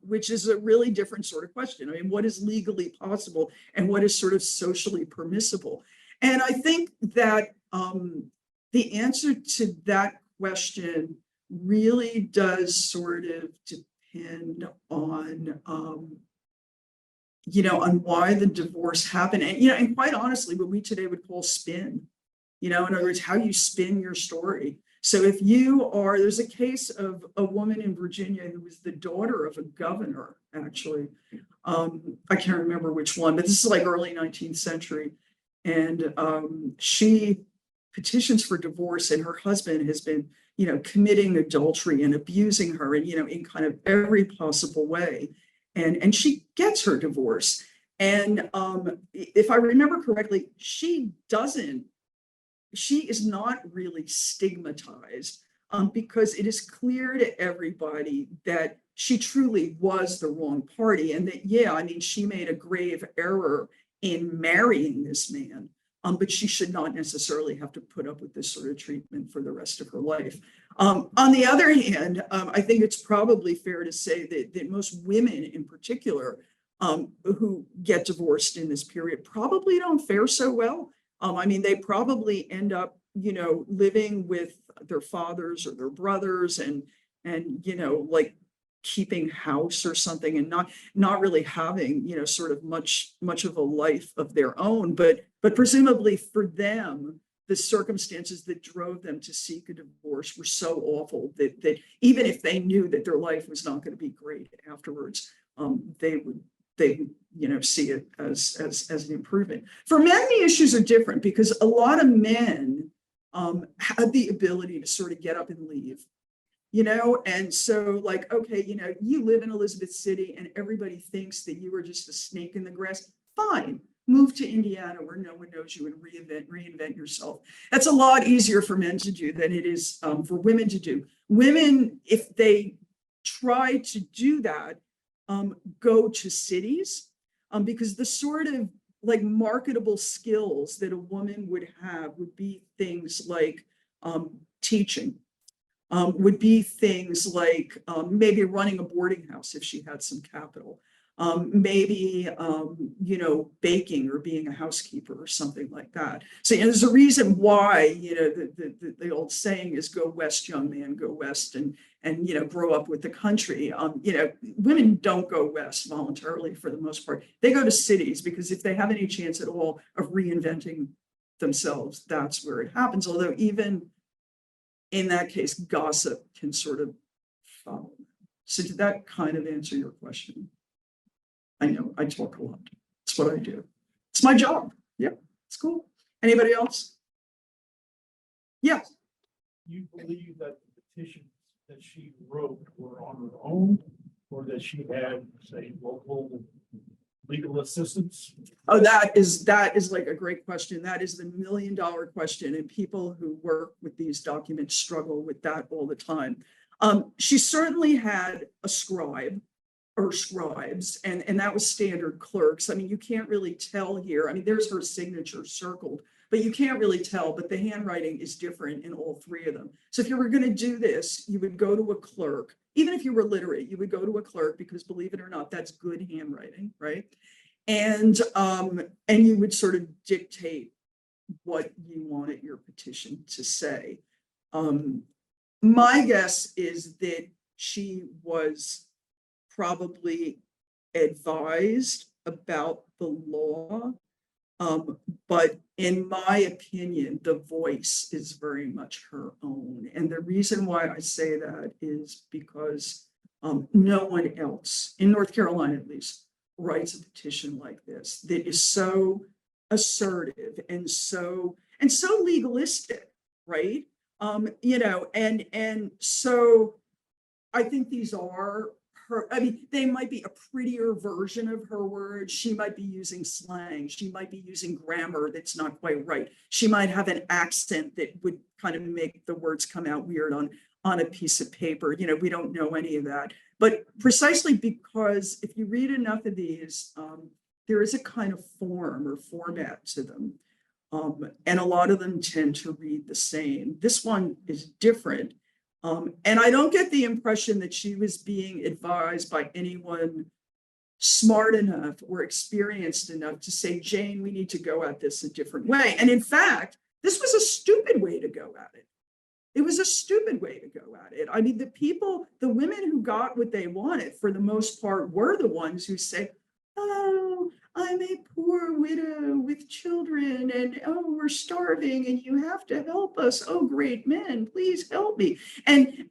which is a really different sort of question. I mean, what is legally possible and what is sort of socially permissible? And I think that the answer to that question really does sort of depend on you know, on why the divorce happened. And, you know, and quite honestly, what we today would call spin, you know, in other words, how you spin your story. So if you are, there's a case of a woman in Virginia who was the daughter of a governor, actually. I can't remember which one, but this is like early 19th century. And she petitions for divorce, and her husband has been, you know, committing adultery and abusing her, and, you know, in kind of every possible way. And she gets her divorce. And if I remember correctly, she is not really stigmatized because it is clear to everybody that she truly was the wrong party. And that, yeah, I mean, she made a grave error in marrying this man, but she should not necessarily have to put up with this sort of treatment for the rest of her life. On the other hand, I think it's probably fair to say that most women in particular who get divorced in this period probably don't fare so well. I mean, they probably end up, you know, living with their fathers or their brothers and you know, like keeping house or something, and not really having, you know, sort of much of a life of their own. But presumably for them, the circumstances that drove them to seek a divorce were so awful that even if they knew that their life was not going to be great afterwards, they would you know, see it as an improvement. For men, the issues are different because a lot of men had the ability to sort of get up and leave, you know, and so like, okay, you know, you live in Elizabeth City and everybody thinks that you are just a snake in the grass. Fine. Move to Indiana where no one knows you and reinvent yourself. That's a lot easier for men to do than it is for women to do. Women, if they try to do that, go to cities because the sort of like marketable skills that a woman would have would be things like teaching, would be things like maybe running a boarding house if she had some capital. Maybe, you know, baking or being a housekeeper or something like that. So, you know, there's a reason why, you know, the old saying is go west, young man, go west and, you know, grow up with the country. You know, women don't go west voluntarily for the most part. They go to cities because if they have any chance at all of reinventing themselves, that's where it happens. Although even in that case, gossip can sort of follow. So did that kind of answer your question? I know I talk a lot. It's what I do. It's my job. Yep, it's cool. Anybody else? Yeah. You believe that the petitions that she wrote were on her own, or that she had, say, local legal assistance? Oh, that is like a great question. That is the $1 million question. And people who work with these documents struggle with that all the time. She certainly had a scribe or scribes, and that was standard clerks. I mean, you can't really tell here. I mean, there's her signature circled, but you can't really tell, but the handwriting is different in all three of them. So if you were going to do this, you would go to a clerk. Even if you were literate, you would go to a clerk, because believe it or not, that's good handwriting, right? And you would sort of dictate what you wanted your petition to say. My guess is that she was probably advised about the law, but in my opinion, the voice is very much her own. And the reason why I say that is because no one else, in North Carolina at least, writes a petition like this that is so assertive and so legalistic, right? And so I think these are her. I mean, they might be a prettier version of her words. She might be using slang. She might be using grammar that's not quite right. She might have an accent that would kind of make the words come out weird on a piece of paper. We don't know any of that. But precisely because if you read enough of these, there is a kind of form or format to them. And a lot of them tend to read the same. This one is different. And I don't get the impression that she was being advised by anyone smart enough or experienced enough to say, Jane, we need to go at this a different way. And in fact, this was a stupid way to go at it. It was a stupid way to go at it. I mean, the women who got what they wanted, for the most part, were the ones who say, oh, I'm a poor widow with children, and oh, we're starving, and you have to help us. Oh, great men, please help me. And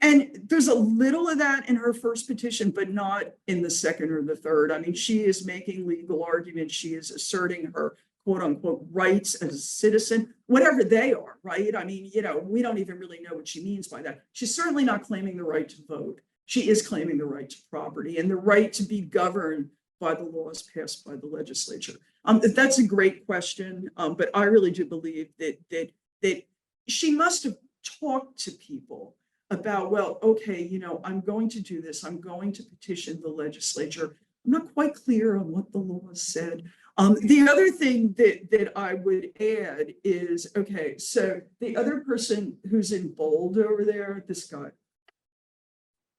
there's a little of that in her first petition, but not in the second or the third. I mean, she is making legal arguments. She is asserting her quote unquote rights as a citizen, whatever they are, right? I mean, we don't even really know what she means by that. She's certainly not claiming the right to vote. She is claiming the right to property and the right to be governed by the laws passed by the legislature. That's a great question, but I really do believe that she must have talked to people about, well, okay, I'm going to do this. I'm going to petition the legislature. I'm not quite clear on what the law said. The other thing that I would add is, okay, so the other person who's in bold over there, this guy.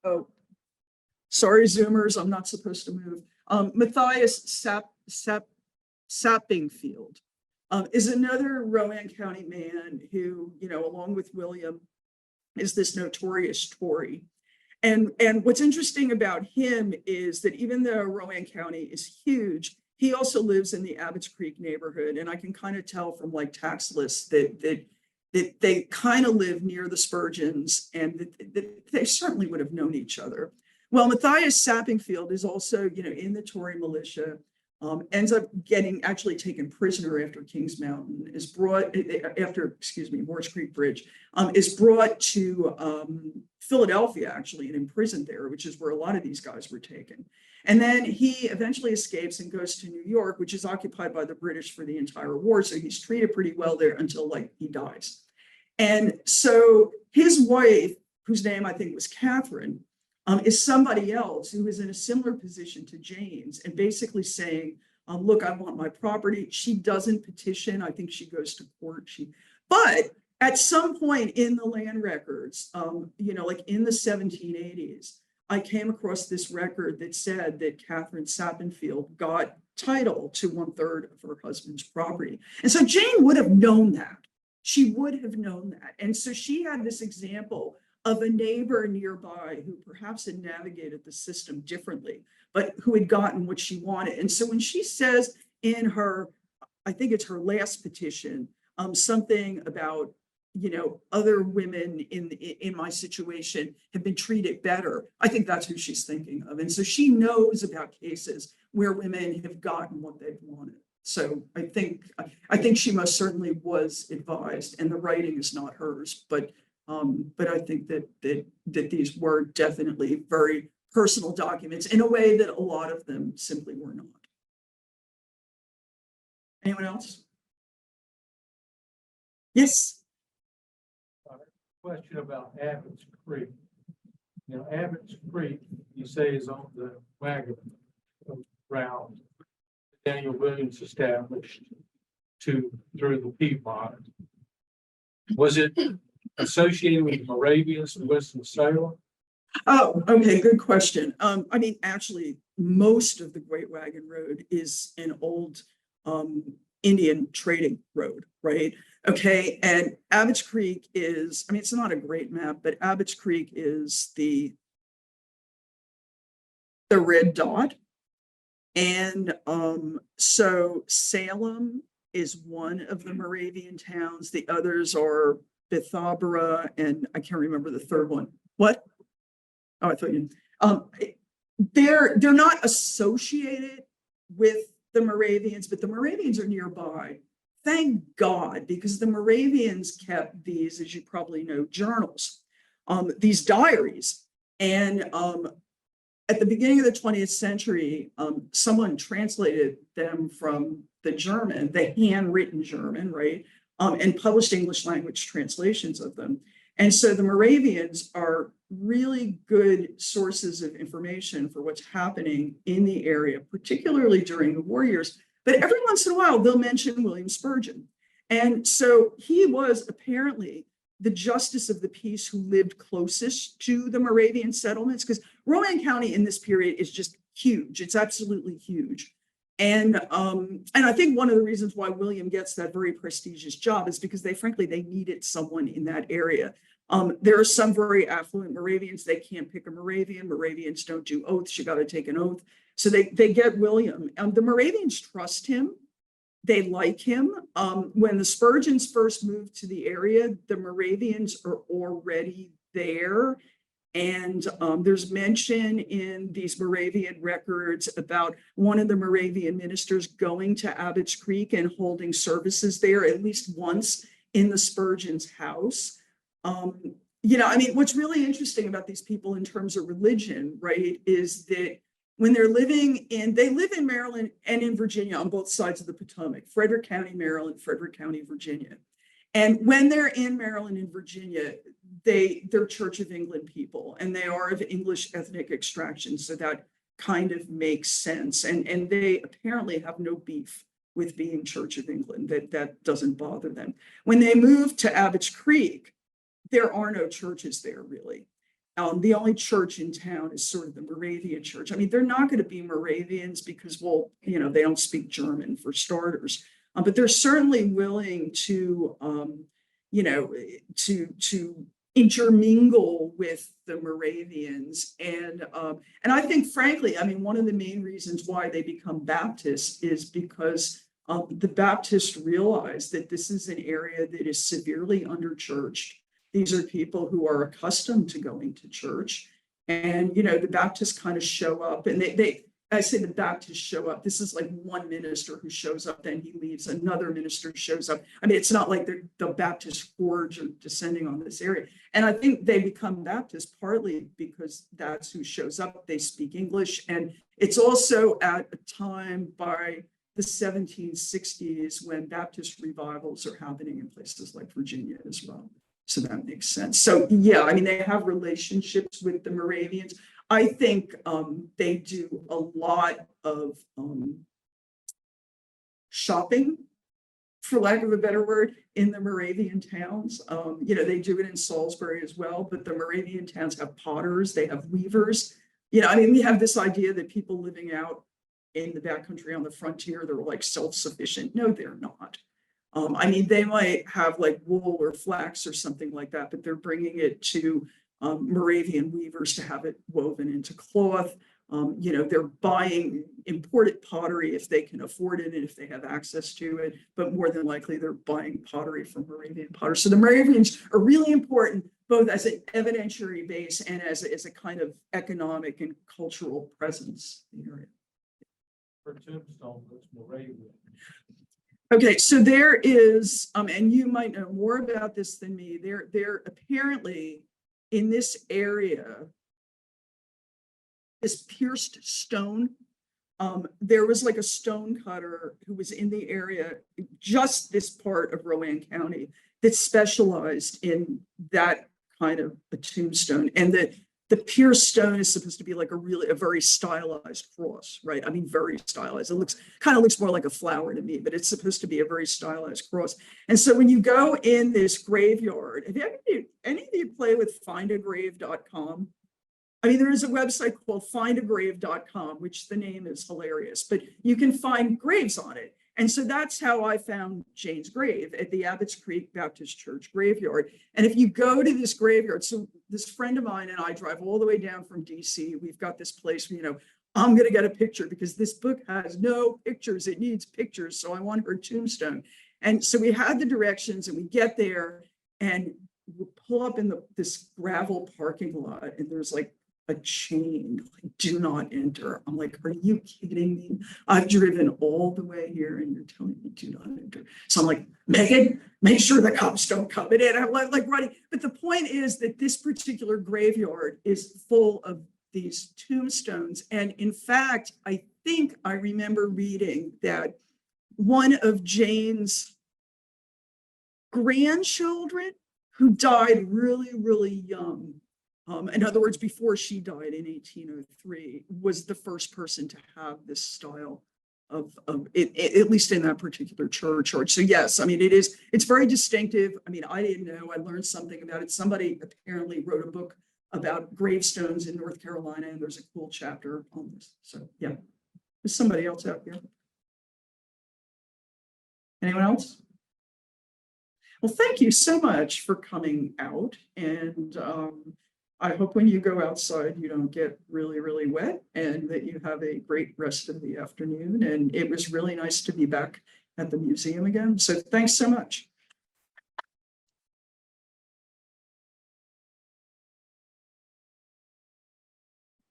Oh, sorry, Zoomers, I'm not supposed to move. Matthias Sappingfield is another Rowan County man who, along with William, is this notorious Tory. And what's interesting about him is that even though Rowan County is huge, he also lives in the Abbots Creek neighborhood. And I can kind of tell from like tax lists that they kind of live near the Spurgins, and that they certainly would have known each other. Well, Matthias Sappingfield is also, in the Tory militia, ends up getting actually taken prisoner after Kings Mountain, is brought after, Morris Creek Bridge, is brought to Philadelphia, actually, and imprisoned there, which is where a lot of these guys were taken. And then he eventually escapes and goes to New York, which is occupied by the British for the entire war. So he's treated pretty well there until he dies. And so his wife, whose name I think was Catherine, is somebody else who is in a similar position to Jane's, and basically saying, look, I want my property. She doesn't petition. I think she goes to court. But at some point in the land records, like in the 1780s, I came across this record that said that Catherine Sappingfield got title to 1/3 of her husband's property. And so Jane would have known that. She would have known that. And so she had this example of a neighbor nearby who perhaps had navigated the system differently, but who had gotten what she wanted. And so when she says in her, I think it's her last petition, something about other women in my situation have been treated better. I think that's who she's thinking of. And so she knows about cases where women have gotten what they've wanted. So I think she most certainly was advised, and the writing is not hers, but I think that these were definitely very personal documents in a way that a lot of them simply were not. Anyone else? Yes. Question about Abbott's Creek. Abbott's Creek, you say, is on the wagon route Daniel Williams established through the Piedmont. Was it associated with Moravians in Winston-Salem? Oh, okay, good question. Actually, most of the Great Wagon Road is an old Indian trading road, right? Okay, and Abbott's Creek is, it's not a great map, but Abbott's Creek is the red dot. And so Salem is one of the Moravian towns. The others are Bethabara, and I can't remember the third one. What? Oh, I thought you. They're not associated with the Moravians, but the Moravians are nearby. Thank God, because the Moravians kept these, as you probably know, journals, these diaries. And at the beginning of the 20th century, someone translated them from the German, the handwritten German, right? And published English language translations of them. And so the Moravians are really good sources of information for what's happening in the area, particularly during the war years. But every once in a while, they'll mention William Spurgin. And so he was apparently the justice of the peace who lived closest to the Moravian settlements, because Rowan County in this period is just huge. It's absolutely huge. And I think one of the reasons why William gets that very prestigious job is because they needed someone in that area. There are some very affluent Moravians. They can't pick a Moravian. Moravians don't do oaths. You got to take an oath. So they get William. The Moravians trust him. They like him. When the Spurgeons first moved to the area, the Moravians are already there. And there's mention in these Moravian records about one of the Moravian ministers going to Abbott's Creek and holding services there at least once in the Spurgeon's house. What's really interesting about these people in terms of religion, right, is that when they live in Maryland and in Virginia on both sides of the Potomac, Frederick County, Maryland, Frederick County, Virginia. And when they're in Maryland and Virginia, they're Church of England people, and they are of English ethnic extraction. So that kind of makes sense. And they apparently have no beef with being Church of England. That doesn't bother them. When they move to Abbott's Creek, there are no churches there, really. The only church in town is sort of the Moravian church. They're not going to be Moravians because, they don't speak German, for starters. But they're certainly willing to, to intermingle with the Moravians. And I think, frankly, one of the main reasons why they become Baptists is because the Baptists realize that this is an area that is severely underchurched. These are people who are accustomed to going to church. And, the Baptists kind of show up, and I say the Baptists show up. This is like one minister who shows up, then he leaves. Another minister shows up. It's not like the Baptist hordes are descending on this area. And I think they become Baptists partly because that's who shows up. They speak English. And it's also at a time by the 1760s when Baptist revivals are happening in places like Virginia as well. So that makes sense. So yeah, they have relationships with the Moravians. I think they do a lot of shopping, for lack of a better word, in the Moravian towns. They do it in Salisbury as well, but the Moravian towns have potters, they have weavers. We have this idea that people living out in the backcountry on the frontier, they're like self-sufficient. No, they're not. They might have like wool or flax or something like that, but they're bringing it to Moravian weavers to have it woven into cloth. You know, they're buying imported pottery if they can afford it and if they have access to it, but more than likely they're buying pottery from Moravian potters. So the Moravians are really important, both as an evidentiary base and as a kind of economic and cultural presence in the area. For tombstone, that's Moravian. Okay, so there is, and you might know more about this than me. There apparently in this area, this pierced stone. There was like a stone cutter who was in the area, just this part of Rowan County, that specialized in that kind of a tombstone. And the pierced stone is supposed to be like a very stylized cross, right? I mean, very stylized. It kind of looks more like a flower to me, but it's supposed to be a very stylized cross. And so when you go in this graveyard, have any of you play with findagrave.com? I mean, there is a website called findagrave.com, which the name is hilarious, but you can find graves on it. And so that's how I found Jane's grave at the Abbott's Creek Baptist Church graveyard. And if you go to this graveyard, so this friend of mine and I drive all the way down from DC. We've got this place, you know, I'm going to get a picture because this book has no pictures. It needs pictures. So I want her tombstone. And so we had the directions and we get there and we pull up in this gravel parking lot and there's like a chain, like, do not enter. I'm like, are you kidding me? I've driven all the way here and you're telling me do not enter. So I'm like, Megan, make sure the cops don't come in. I'm like running. But the point is that this particular graveyard is full of these tombstones. And in fact, I think I remember reading that one of Jane's grandchildren who died really, really young, in other words, before she died in 1803, was the first person to have this style of it, at least in that particular church. So yes, I mean, it's very distinctive. I mean, I didn't know, I learned something about it. Somebody apparently wrote a book about gravestones in North Carolina, and there's a cool chapter on this. So yeah, there's somebody else out here. Anyone else? Well, thank you so much for coming out, and I hope when you go outside, you don't get really, really wet and that you have a great rest of the afternoon. And it was really nice to be back at the museum again. So thanks so much.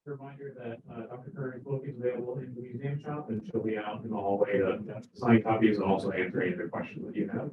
Reminder that Dr. Curry's book is available in the museum shop and she'll be out in the hallway to sign copies and also answer any of the questions that you have.